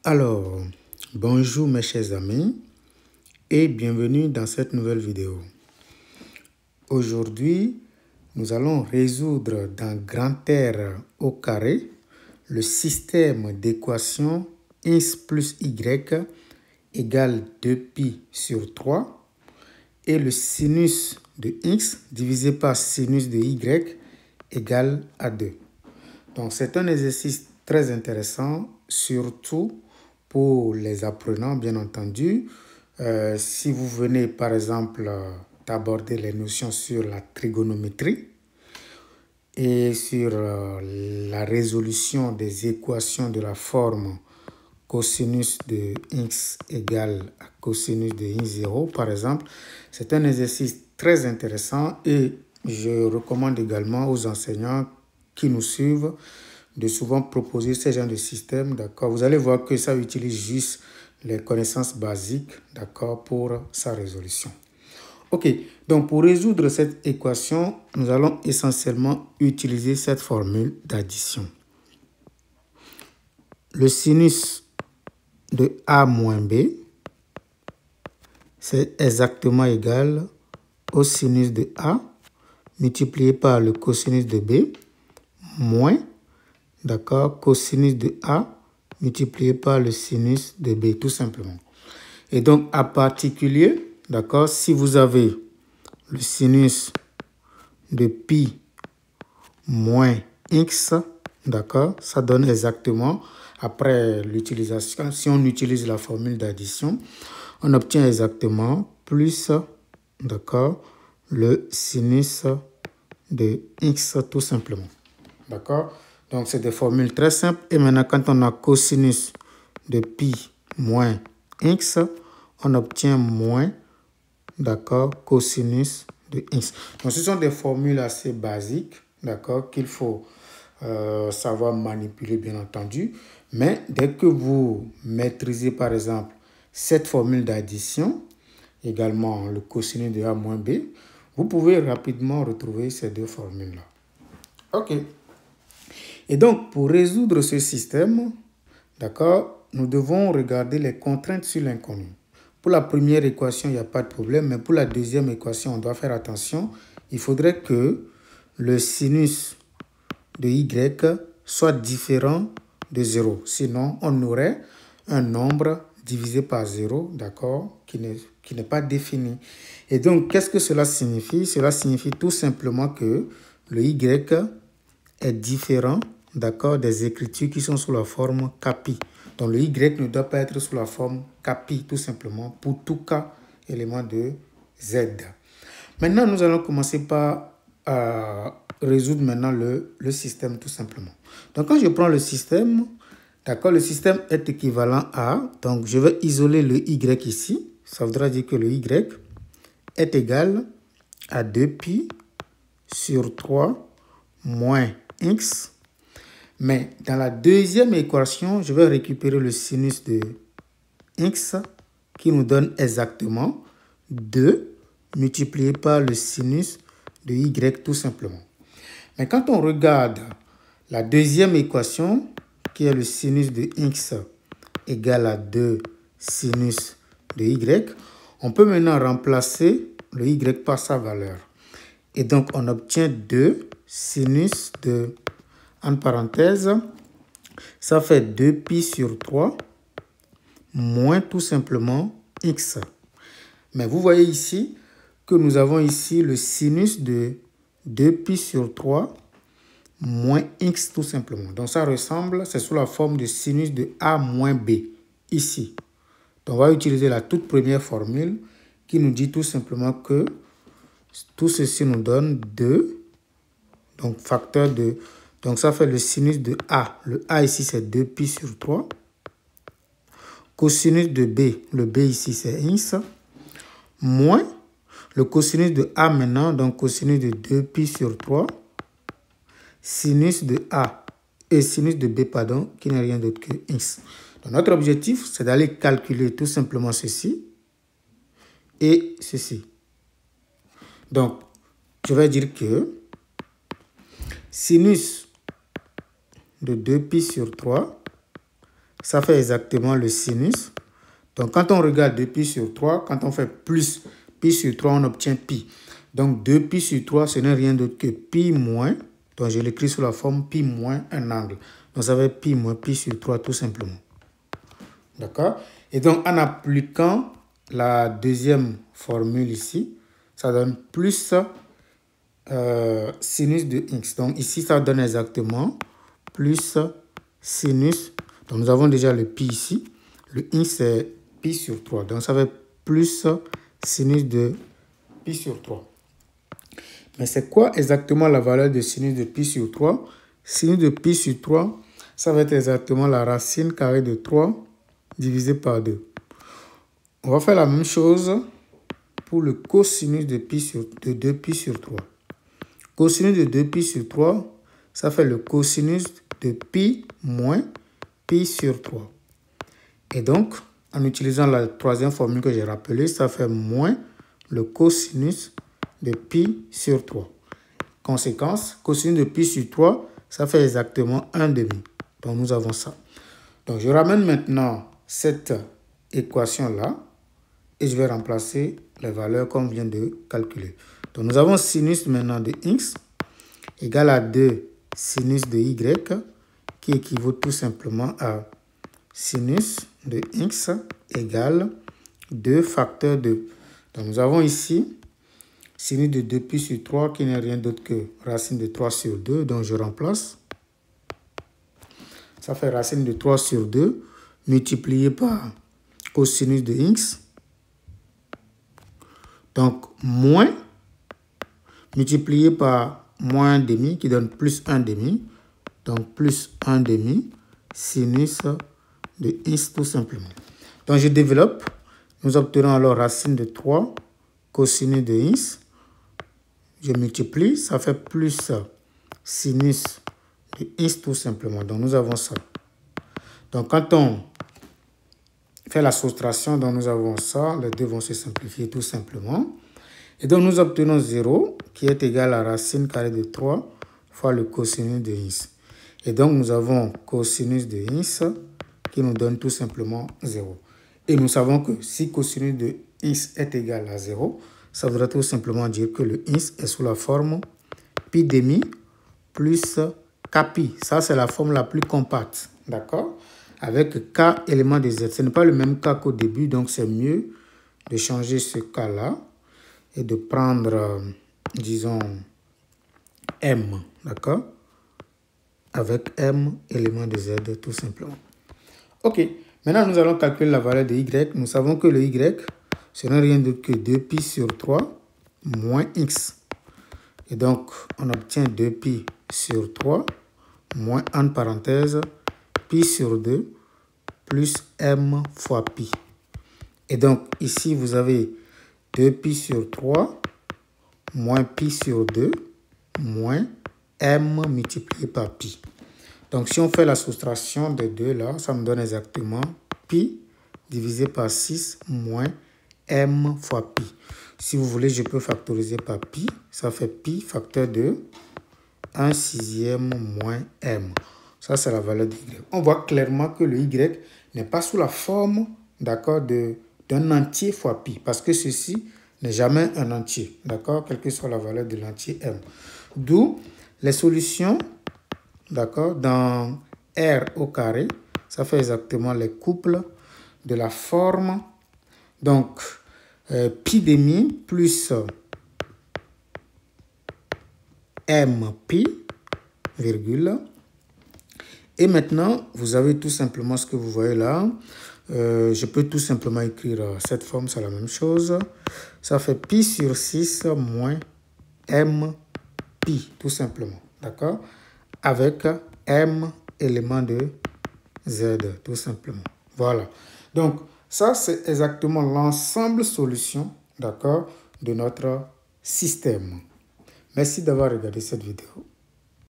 Alors, bonjour mes chers amis et bienvenue dans cette nouvelle vidéo. Aujourd'hui, nous allons résoudre dans grand R au carré le système d'équation x plus y égale 2pi sur 3 et le sinus de x divisé par sinus de y égale à 2. Donc, c'est un exercice très intéressant, surtout pour les apprenants, bien entendu. Si vous venez, par exemple, d'aborder les notions sur la trigonométrie et sur la résolution des équations de la forme cosinus de x égale à cosinus de x0, par exemple, c'est un exercice très intéressant et je recommande également aux enseignants qui nous suivent de souvent proposer ce genre de système, d'accord. Vous allez voir que ça utilise juste les connaissances basiques, d'accord, pour sa résolution. Ok, donc pour résoudre cette équation, nous allons essentiellement utiliser cette formule d'addition. Le sinus de A moins B, c'est exactement égal au sinus de A multiplié par le cosinus de B moins, d'accord, cosinus de A multiplié par le sinus de B, tout simplement. Et donc, à particulier, d'accord, si vous avez le sinus de pi moins x, d'accord, ça donne exactement, après l'utilisation, si on utilise la formule d'addition, on obtient exactement plus, d'accord, le sinus de x tout simplement. D'accord? Donc, c'est des formules très simples. Et maintenant, quand on a cosinus de pi moins x, on obtient moins, d'accord, cosinus de x. Donc, ce sont des formules assez basiques, d'accord, qu'il faut savoir manipuler, bien entendu. Mais dès que vous maîtrisez, par exemple, cette formule d'addition, également le cosinus de A moins B, vous pouvez rapidement retrouver ces deux formules-là. OK. Et donc, pour résoudre ce système, d'accord, nous devons regarder les contraintes sur l'inconnu. Pour la première équation, il n'y a pas de problème, mais pour la deuxième équation, on doit faire attention. Il faudrait que le sinus de y soit différent de 0. Sinon, on aurait un nombre divisé par 0, d'accord, qui n'est pas défini. Et donc, qu'est-ce que cela signifie? Cela signifie tout simplement que le y est différent, d'accord, des écritures qui sont sous la forme capi. Donc, le y ne doit pas être sous la forme capi, tout simplement, pour tout cas élément de z. Maintenant, nous allons commencer par résoudre maintenant le système, tout simplement. Donc, quand je prends le système, d'accord, le système est équivalent à, donc je vais isoler le y ici. Ça voudra dire que le y est égal à 2pi sur 3 moins x. Mais dans la deuxième équation, je vais récupérer le sinus de x qui nous donne exactement 2 multiplié par le sinus de y tout simplement. Mais quand on regarde la deuxième équation, qui est le sinus de x égale à 2 sinus de y, on peut maintenant remplacer le y par sa valeur. Et donc, on obtient 2 sinus de, en parenthèse, ça fait 2pi sur 3 moins tout simplement x. Mais vous voyez ici que nous avons ici le sinus de 2pi sur 3 moins x tout simplement. Donc ça ressemble, c'est sous la forme de sinus de A moins B, ici. Donc on va utiliser la toute première formule qui nous dit tout simplement que tout ceci nous donne 2, donc facteur de, donc ça fait le sinus de A. Le A ici c'est 2pi sur 3. Cosinus de B, le B ici c'est x, moins le cosinus de A maintenant, donc cosinus de 2pi sur 3, sinus de A et sinus de B, pardon, qui n'est rien d'autre que x. Donc notre objectif, c'est d'aller calculer tout simplement ceci et ceci. Donc, je vais dire que sinus de 2pi sur 3, ça fait exactement le sinus. Donc, quand on regarde 2pi sur 3, quand on fait plus pi sur 3, on obtient pi. Donc, 2pi sur 3, ce n'est rien d'autre que pi moins. Donc, je l'écris sous la forme pi moins un angle. Donc, ça va être pi moins pi sur 3, tout simplement. D'accord? Et donc, en appliquant la deuxième formule ici, ça donne plus sinus de x. Donc, ici, ça donne exactement plus sinus. Donc, nous avons déjà le pi ici. Le x, c'est pi sur 3. Donc, ça va être plus sinus de pi sur 3. Mais c'est quoi exactement la valeur de sinus de pi sur 3? Sinus de pi sur 3, ça va être exactement la racine carrée de 3 divisé par 2. On va faire la même chose pour le cosinus de 2pi sur 3. Cosinus de 2pi sur 3, ça fait le cosinus de pi moins pi sur 3. Et donc, en utilisant la troisième formule que j'ai rappelée, ça fait moins le cosinus de pi sur 3. Conséquence, cosinus de pi sur 3, ça fait exactement 1/2. Donc, nous avons ça. Donc, je ramène maintenant cette équation-là et je vais remplacer les valeurs qu'on vient de calculer. Donc, nous avons sinus maintenant de x égale à 2 sinus de y qui équivaut tout simplement à sinus de x égale 2 facteur 2. Donc, nous avons ici sinus de 2pi sur 3 qui n'est rien d'autre que racine de 3 sur 2. Donc, je remplace. Ça fait racine de 3 sur 2 multiplié par cosinus de x. Donc, moins multiplié par moins 1/2 qui donne plus 1/2. Donc, plus 1/2 sinus de x tout simplement. Donc, je développe. Nous obtenons alors racine de 3 cosinus de x. Je multiplie, ça fait plus sinus de x tout simplement. Donc, nous avons ça. Donc, quand on fait la soustraction, donc nous avons ça. Les deux vont se simplifier tout simplement. Et donc, nous obtenons 0 qui est égal à racine carrée de 3 fois le cosinus de x. Et donc, nous avons cosinus de x qui nous donne tout simplement 0. Et nous savons que si cosinus de x est égal à 0, ça voudrait tout simplement dire que le x est sous la forme pi demi plus kpi. Ça, c'est la forme la plus compacte. D'accord? Avec k éléments de z. Ce n'est pas le même k qu'au début, donc c'est mieux de changer ce k-là et de prendre, disons, m. D'accord? Avec m éléments de z, tout simplement. OK. Maintenant, nous allons calculer la valeur de y. Nous savons que le y, ce n'est rien d'autre que 2pi sur 3 moins x. Et donc, on obtient 2pi sur 3 moins, en parenthèse, pi sur 2 plus m fois pi. Et donc, ici, vous avez 2pi sur 3 moins pi sur 2 moins m multiplié par pi. Donc, si on fait la soustraction des deux là, ça me donne exactement pi divisé par 6 moins m fois pi. Si vous voulez, je peux factoriser par pi. Ça fait pi facteur de 1/6 moins m. Ça, c'est la valeur de y. On voit clairement que le y n'est pas sous la forme, d'accord, d'un entier fois pi. Parce que ceci n'est jamais un entier, d'accord, quelle que soit la valeur de l'entier m. D'où les solutions, d'accord, dans R au carré, ça fait exactement les couples de la forme. Donc, pi demi plus m pi, virgule. Et maintenant, vous avez tout simplement ce que vous voyez là. Je peux tout simplement écrire cette forme, c'est la même chose. Ça fait pi sur 6 moins m pi, tout simplement. D'accord? Avec m élément de z, tout simplement. Voilà. Donc, ça, c'est exactement l'ensemble solution, d'accord, de notre système. Merci d'avoir regardé cette vidéo.